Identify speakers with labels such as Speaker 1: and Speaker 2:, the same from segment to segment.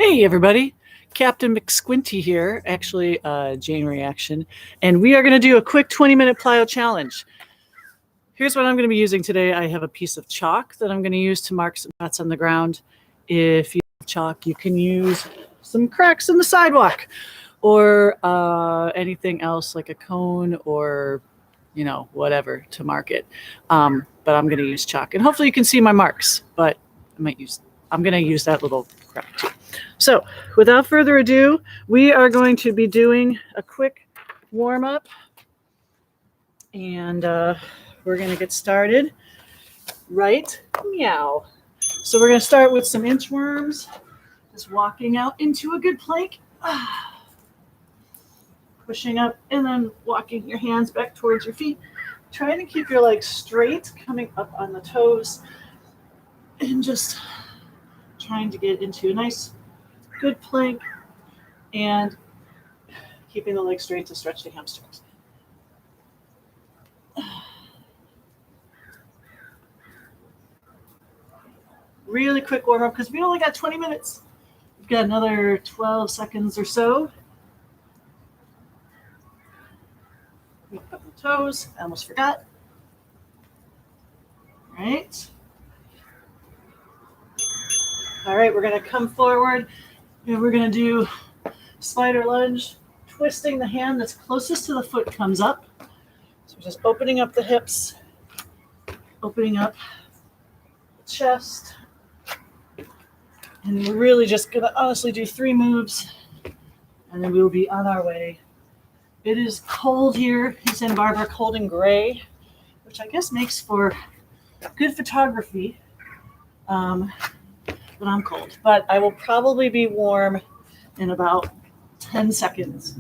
Speaker 1: Hey everybody, Captain McSquinty here, actually Jane Reaction, and we are going to do a quick 20-minute plyo challenge. Here's what I'm going to be using today. I have a piece of chalk that I'm going to use to mark some dots on the ground. If you have chalk, you can use some cracks in the sidewalk or anything else like a cone or, you know, whatever to mark it. But I'm going to use chalk, and hopefully you can see my marks, but I'm going to use that little crack too. So without further ado, we are going to be doing a quick warm up, and we're going to get started right meow. So we're going to start with some inchworms, just walking out into a good plank, pushing up and then walking your hands back towards your feet, trying to keep your legs straight, coming up on the toes, and just trying to get into a nice good plank and keeping the legs straight to stretch the hamstrings. Really quick warm up because we only got 20 minutes. We've got another 12 seconds or so. Up the toes. I almost forgot. All right. All right, we're going to come forward and we're going to do slider lunge. Twisting the hand that's closest to the foot comes up. So we're just opening up the hips, opening up the chest. And we're really just going to honestly do 3 moves, and then we'll be on our way. It is cold here in Santa Barbara, cold and gray, which I guess makes for good photography. But I'm cold. But I will probably be warm in about 10 seconds.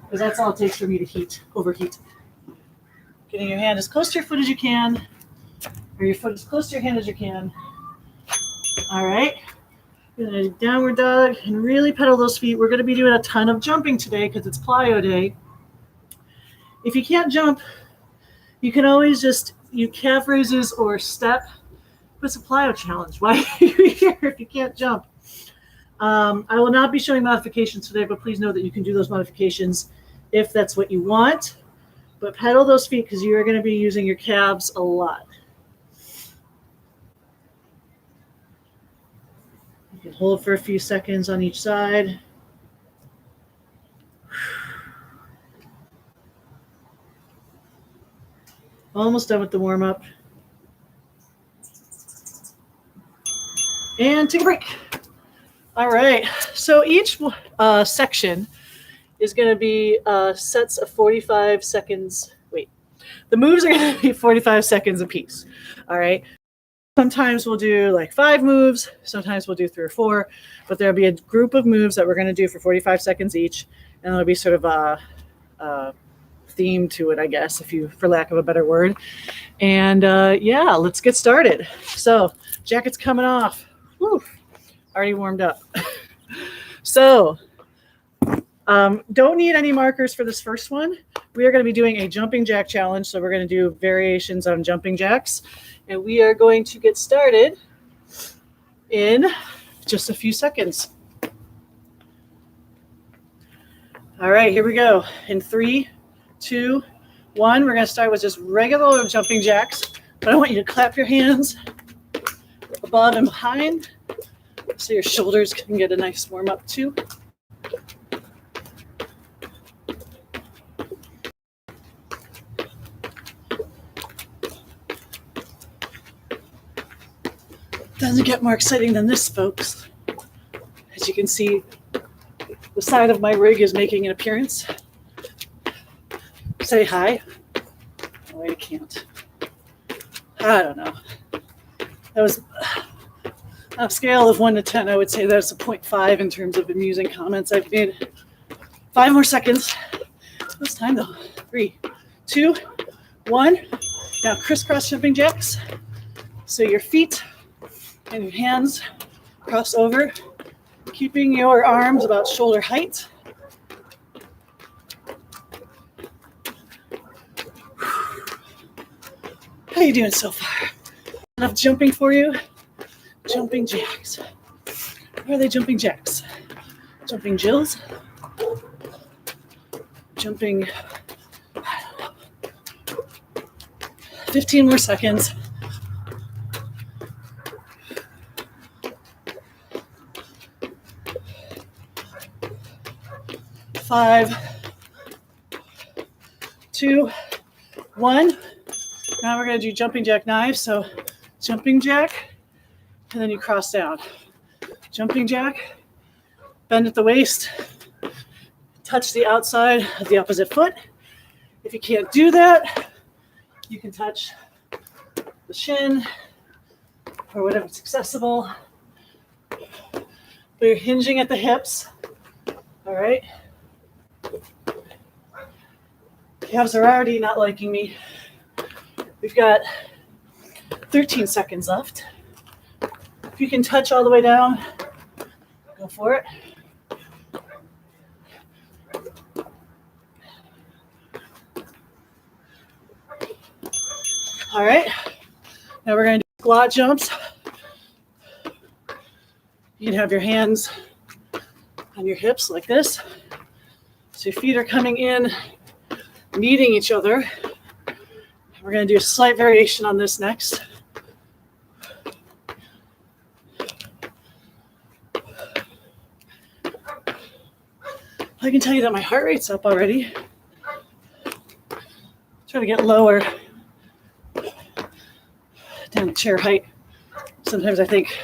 Speaker 1: Because that's all it takes for me to overheat. Getting your hand as close to your foot as you can, or your foot as close to your hand as you can. All right. We're going to downward dog and really pedal those feet. We're going to be doing a ton of jumping today because it's plyo day. If you can't jump, you can always just calf raises or step. It's a plyo challenge. Why are you here if you can't jump? I will not be showing modifications today, but please know that you can do those modifications if that's what you want. But pedal those feet because you are going to be using your calves a lot. You can hold for a few seconds on each side. Almost done with the warm-up. And take a break. All right, so each section is going to be sets of 45 seconds. Wait, the moves are going to be 45 seconds apiece. All right, sometimes we'll do like 5 moves, sometimes we'll do 3 or 4, but there'll be a group of moves that we're going to do for 45 seconds each, and there'll be sort of a theme to it, I guess, for lack of a better word. And yeah, let's get started. So jacket's coming off. Whew, already warmed up. So don't need any markers for this first one. We are going to be doing a jumping jack challenge. So we're going to do variations on jumping jacks. And we are going to get started in just a few seconds. All right, here we go. In 3, 2, 1, we're going to start with just regular jumping jacks. But I want you to clap your hands above and behind so your shoulders can get a nice warm up too. Doesn't get more exciting than this, folks. As you can see, the side of my rig is making an appearance. Say hi. Oh, wait, I can't. I don't know. That was on a scale of 1 to 10. I would say that's a 0.5 in terms of amusing comments I've made. 5 more seconds. It's time though. 3, 2, 1. Now crisscross jumping jacks. So your feet and your hands cross over, keeping your arms about shoulder height. How are you doing so far? Enough jumping for you? Jumping jacks. Or are they jumping jacks? Jumping jills? Jumping, 15 more seconds. 5, 2, 1. Now we're going to do jumping jack knives. So jumping jack, and then you cross down. Jumping jack, bend at the waist, touch the outside of the opposite foot. If you can't do that, you can touch the shin or whatever's accessible. But you're hinging at the hips. All right. Calves are already not liking me. We've got 13 seconds left. If you can touch all the way down, go for it. All right. Now we're going to do squat jumps. You can have your hands on your hips like this. So your feet are coming in, meeting each other. We're going to do a slight variation on this next. I can tell you that my heart rate's up already. Try to get lower down to chair height. Sometimes I think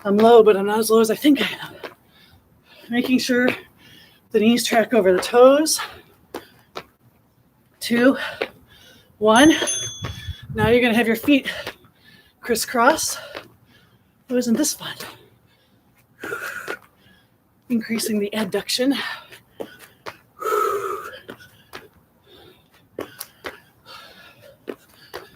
Speaker 1: I'm low, but I'm not as low as I think I am. Making sure the knees track over the toes. 2, 1. Now you're going to have your feet crisscross. Oh, isn't this fun? Increasing the adduction.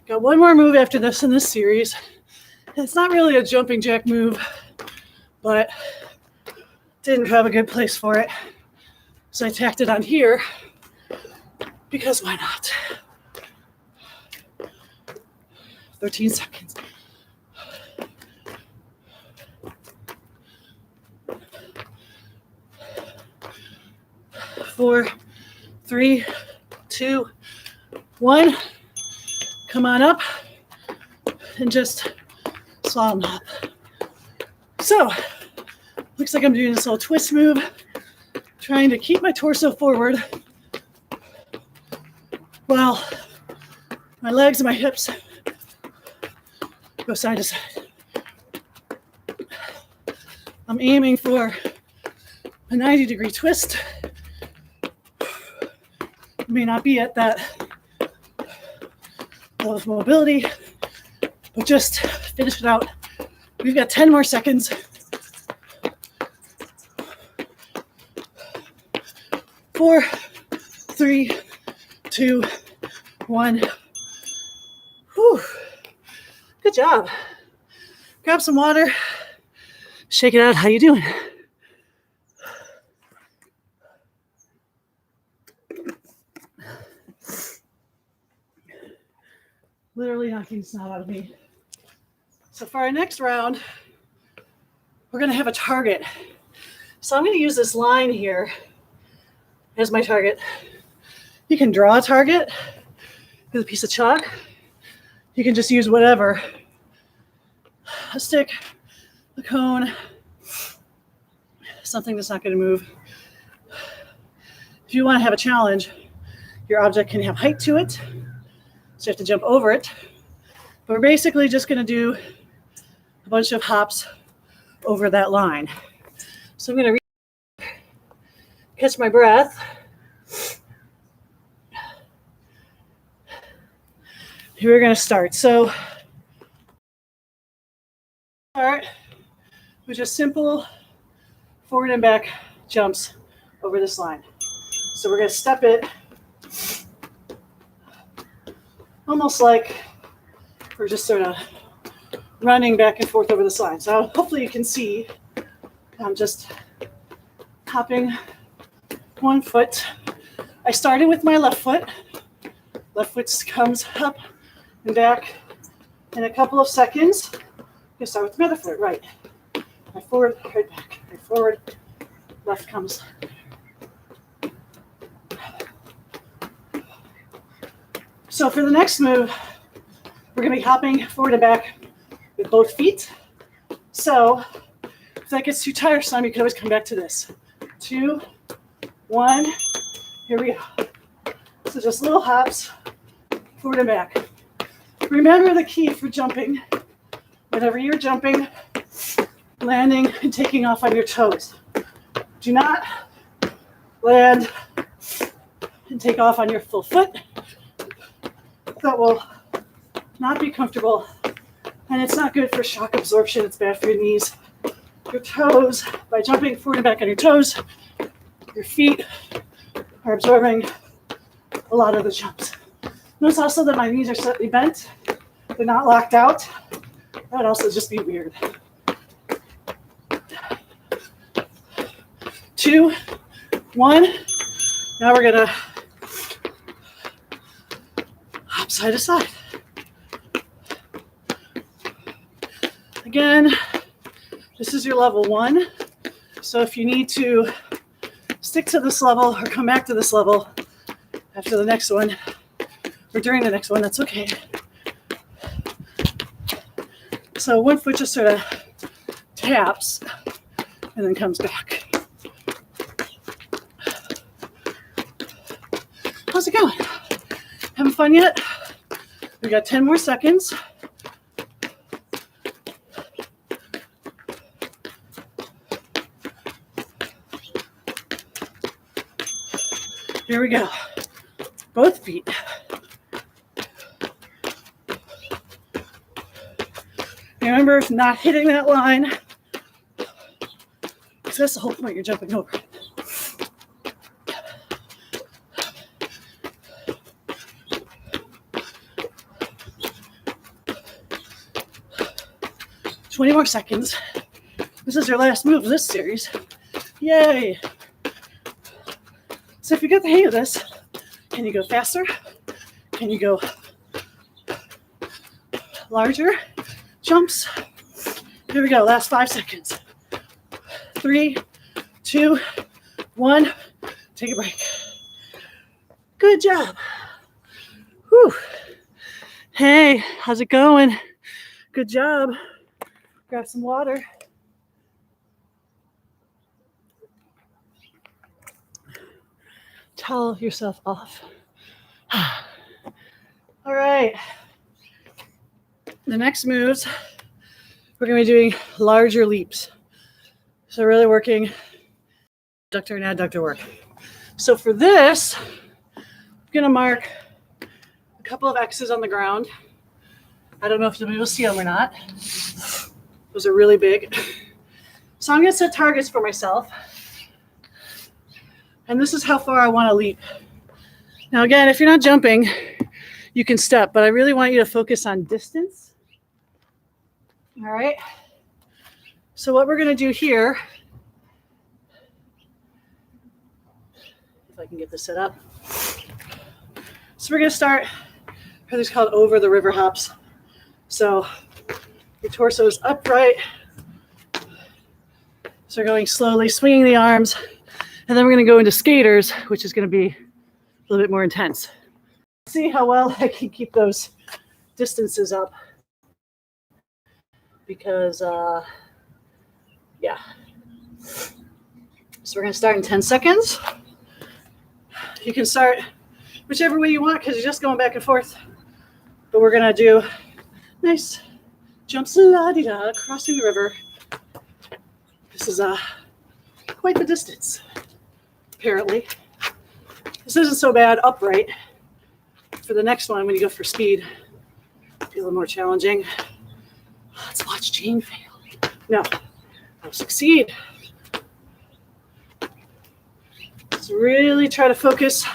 Speaker 1: Got one more move after this in this series. It's not really a jumping jack move, but didn't have a good place for it. So I tacked it on here because why not? 13 seconds. 4, 3, 2, 1. Come on up and just slalom hop. So, looks like I'm doing this little twist move, trying to keep my torso forward while my legs and my hips go side to side. I'm aiming for a 90-degree twist. May not be at that level of mobility, but just finish it out. We've got 10 more seconds. 4, 3, 2, 1. Whew. Good job. Grab some water. Shake it out. How you doing? Literally knocking snot out of me. So for our next round, we're going to have a target. So I'm going to use this line here as my target. You can draw a target with a piece of chalk. You can just use whatever. A stick, a cone, something that's not going to move. If you want to have a challenge, your object can have height to it. So you have to jump over it. But we're basically just going to do a bunch of hops over that line. So I'm going to catch my breath. Here we're going to start. So start with just simple forward and back jumps over this line. So we're going to step it almost like we're just sort of running back and forth over this line. So hopefully you can see I'm just hopping one foot. I started with my left foot. Left foot comes up and back in a couple of seconds. You start with the other foot, right. right forward, right back, right forward, left comes. So for the next move, we're going to be hopping forward and back with both feet. So if that gets too tiresome, you can always come back to this. 2, 1, here we go. So just little hops, forward and back. Remember the key for jumping, whenever you're jumping, landing and taking off on your toes. Do not land and take off on your full foot. That will not be comfortable, and it's not good for shock absorption. It's bad for your knees. Your toes, by jumping forward and back on your toes, your feet are absorbing a lot of the jumps. Notice also that my knees are slightly bent. They're not locked out. That would also just be weird. 2, 1. Now we're gonna hop side to side. Again, this is your level 1. So if you need to stick to this level or come back to this level after the next one or during the next one, that's okay. So one foot just sort of taps and then comes back. How's it going? Having fun yet? We got 10 more seconds. Here we go. Both feet. Remember, not hitting that line, because that's the whole point, you're jumping over it. Twenty more seconds. This is your last move of this series. Yay! So if you get the hang of this, can you go faster? Can you go larger jumps? Here we go, last 5 seconds. 3, 2, 1, take a break. Good job. Whew. Hey, how's it going? Good job. Grab some water. Towel yourself off. All right. The next moves, we're going to be doing larger leaps. So really working abductor and adductor work. So for this, I'm going to mark a couple of X's on the ground. I don't know if you'll be able to see them or not. Those are really big. So I'm going to set targets for myself. And this is how far I want to leap. Now again, if you're not jumping, you can step, but I really want you to focus on distance. All right. So what we're going to do here, if I can get this set up. So we're going to start, this is called over the river hops. So your torso is upright. So we're going slowly, swinging the arms. And then we're going to go into skaters, which is going to be a little bit more intense. See how well I can keep those distances up. Because, yeah. So we're going to start in 10 seconds. You can start whichever way you want because you're just going back and forth. But we're going to do nice jumps la-di-da, crossing the river. This is quite the distance, apparently. This isn't so bad upright. For the next one, when you go for speed, it'll be a little more challenging. Let's watch Jane fail. No, I'll succeed. So really try to focus,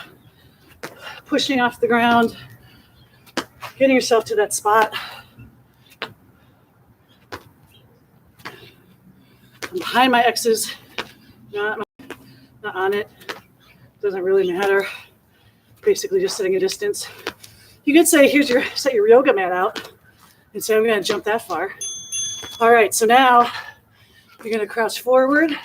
Speaker 1: pushing off the ground, getting yourself to that spot. I'm behind my X's, not on it. Doesn't really matter. Basically just setting a distance. You could say, set your yoga mat out and say, I'm going to jump that far. All right, so now You're going to crouch forward.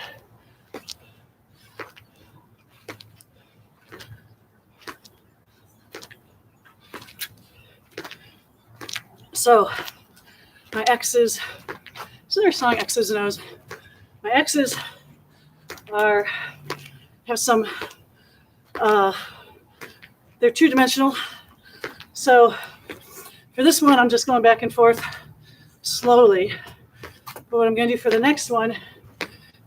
Speaker 1: So my X's, so they're song X's and O's. My X's have some, they're two-dimensional. So for this one, I'm just going back and forth slowly. But what I'm going to do for the next one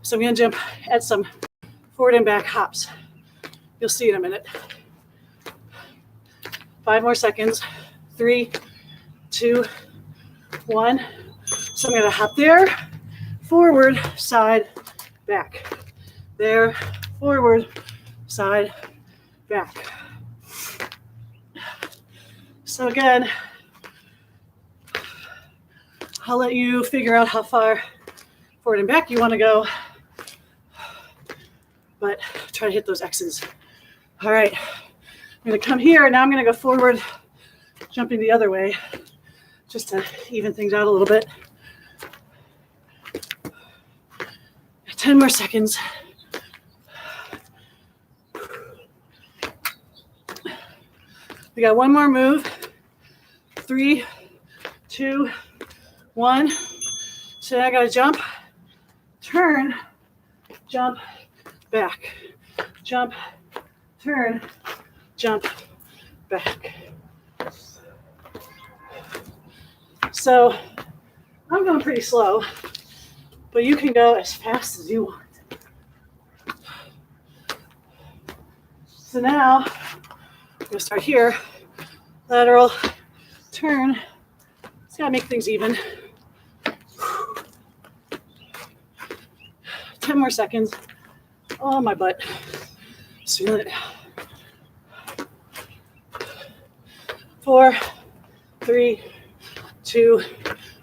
Speaker 1: is I'm going to jump at some forward and back hops. You'll see in a minute. 5 more seconds. 3, 2, 1. So I'm going to hop there, forward, side, back. There, forward, side, back. So again, I'll let you figure out how far forward and back you want to go, but try to hit those X's. All right, I'm going to come here. Now I'm going to go forward, jumping the other way, just to even things out a little bit. 10 more seconds. We got one more move. 3, 2, 1. So now I got to jump, turn, jump, back, jump, turn, jump, back. So I'm going pretty slow, but you can go as fast as you want. So now I'm going to start here. Lateral, turn. Just got to make things even. 10 more seconds. Oh, my butt. Just feel it. 4, 3, 2,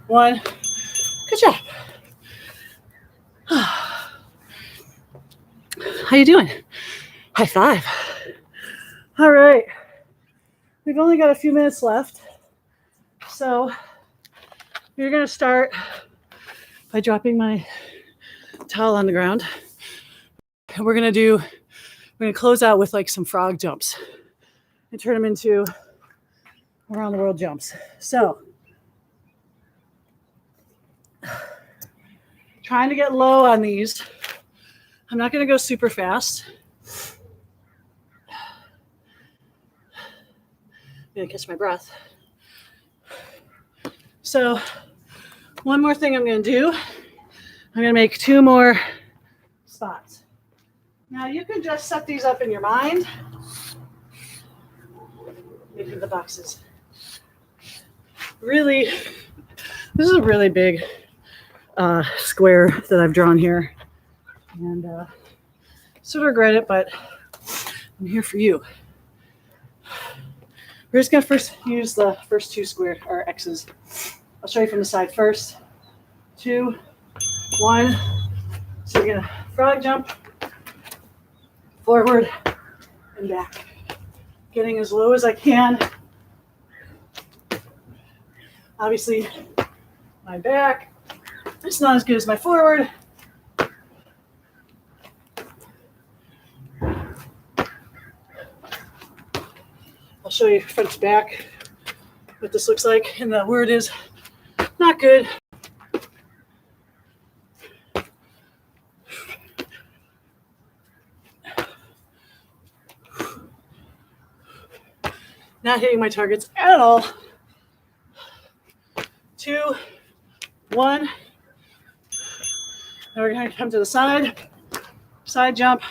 Speaker 1: 1. Good job. How you doing? High five. All right. We've only got a few minutes left. So we're going to start by dropping my towel on the ground. And we're going to close out with like some frog jumps and turn them into around the world jumps. So trying to get low on these. I'm not going to go super fast. I'm going to catch my breath. So one more thing I'm going to do. I'm going to make 2 more spots. Now you can just set these up in your mind. Making the boxes. Really, this is a really big square that I've drawn here. And sort of regret it, but I'm here for you. We're just going to first use the first 2 square or X's. I'll show you from the side first. 2, 1. So you're going to frog jump, forward and back. Getting as low as I can. Obviously, my back, it's not as good as my forward. I'll show you front to back what this looks like, and the word is not good. Not hitting my targets at all. 2, 1. Now we're going to come to the side jump.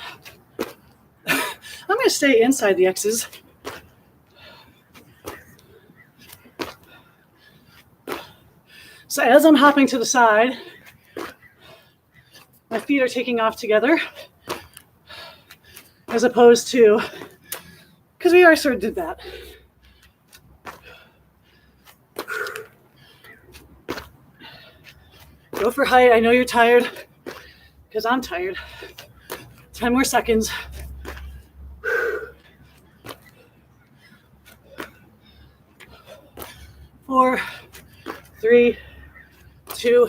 Speaker 1: I'm going to stay inside the X's. So as I'm hopping to the side, my feet are taking off together, as opposed to, because we already sort of did that. Go for height. I know you're tired, because I'm tired. 10 more seconds. 4, 3, 2,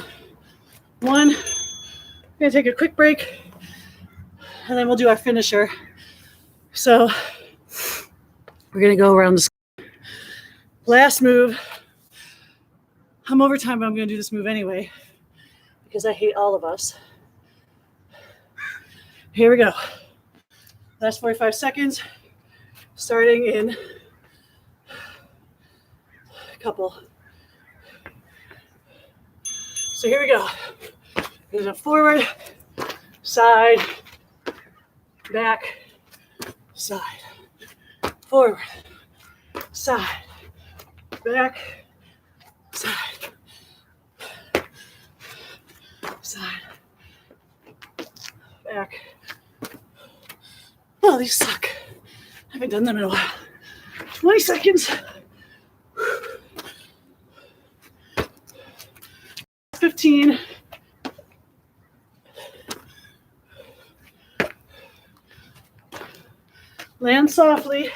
Speaker 1: 1. going to take a quick break, and then we'll do our finisher. So we're going to go around the last move. I'm over time, but I'm going to do this move anyway because I hate all of us. Here we go. Last 45 seconds, starting in a couple. So here we go. There's a forward, side, back, side, forward, side, back, side, side, back. Oh, these suck. I haven't done them in a while. 20 seconds. 15. Land softly.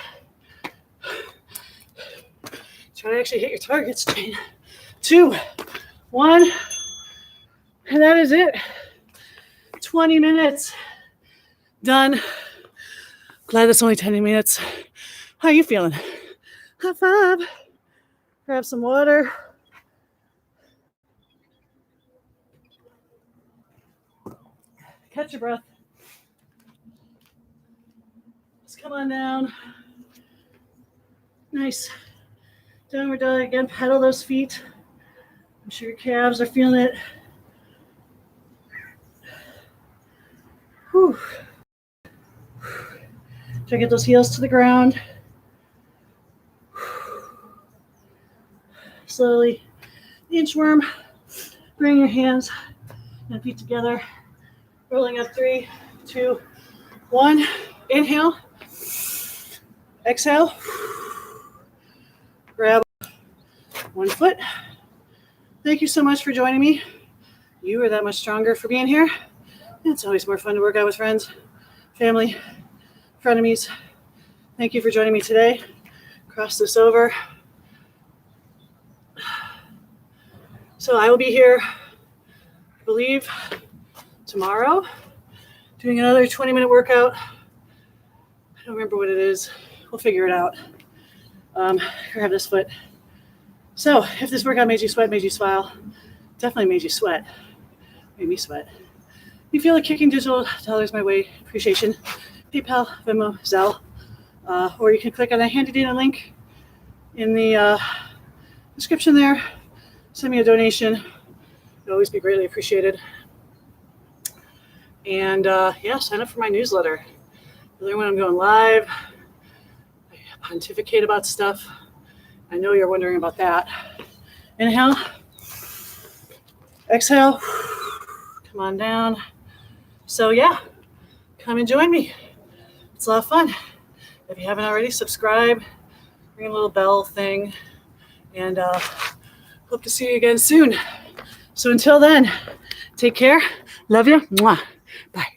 Speaker 1: Try to actually hit your targets, Jane. 2, 1, and that is it. 20 minutes. Done. Glad it's only 10 minutes. How are you feeling? High five. Grab some water. Catch your breath. Just come on down. Nice. Downward dog again. Pedal those feet. I'm sure your calves are feeling it. Whew. Try to get those heels to the ground. Slowly inchworm. Bring your hands and feet together. Rolling up 3, 2, 1. Inhale. Exhale. Grab one foot. Thank you so much for joining me. You are that much stronger for being here. It's always more fun to work out with friends, family, frenemies. Thank you for joining me today. Cross this over. So I will be here, I believe, tomorrow, doing another 20-minute workout. I don't remember what it is. We'll figure it out. Grab this foot. So if this workout made you sweat, made you smile, definitely made you sweat, made me sweat. If you feel like kicking digital dollars my way, appreciation, PayPal, Venmo, Zelle, or you can click on the handy dandy link in the description there. Send me a donation. It'd always be greatly appreciated. And yeah, sign up for my newsletter. Learn when I'm going live. I pontificate about stuff. I know you're wondering about that. Inhale. Exhale. Come on down. So yeah, come and join me. It's a lot of fun. If you haven't already, subscribe. Ring a little bell thing. And hope to see you again soon. So until then, take care. Love you. Mwah. Bye.